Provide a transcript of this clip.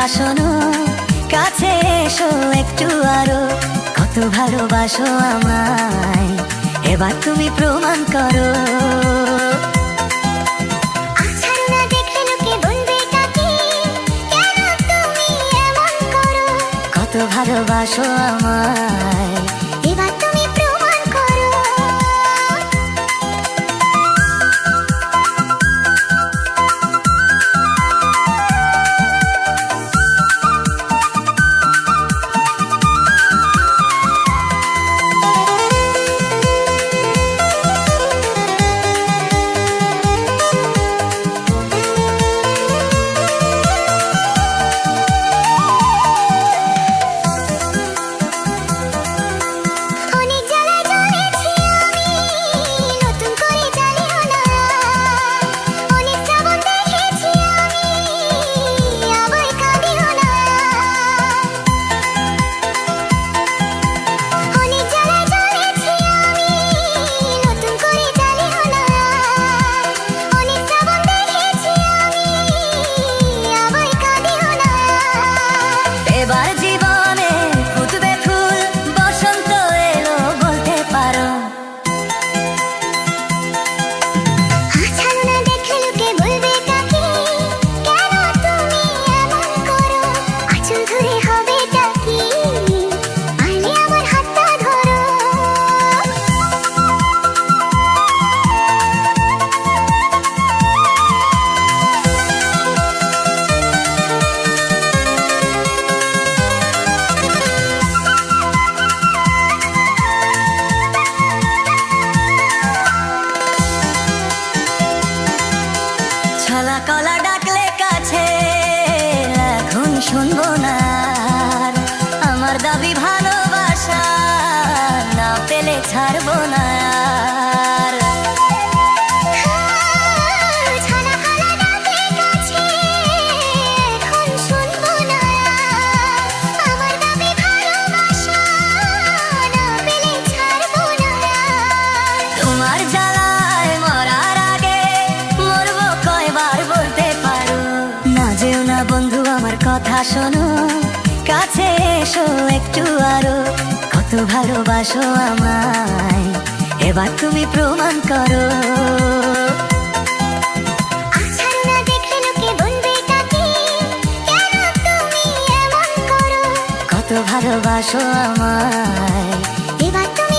শোনো, কাছে এসো একটু আরো। কত ভালোবাসো আমায়, এবার তুমি প্রমাণ করো। কত ভালোবাসো আমায়, এবার তুমি প্রমাণ করো। এবার জীবনে ফুটবে ফুল, বসন্ত এলো বলতে পারো। ছলা কলা ডাকলে কাছে, এখন শুনবো না আর। আমার দাবি ভালোবাসা, না পেলে ছাড়বো না আর। তোমার জ্বালায় মরার আগে মরবো কয়বার বলতে পারো। না যেও না বন্ধু আমার কথা শোনো, কাছে এসো একটু আরো। কত ভালোবাসো আমায়, এবার তুমি প্রমাণ করো। কেন তুমি এমন করো? কত ভালোবাসো আমায়, এবার তুমি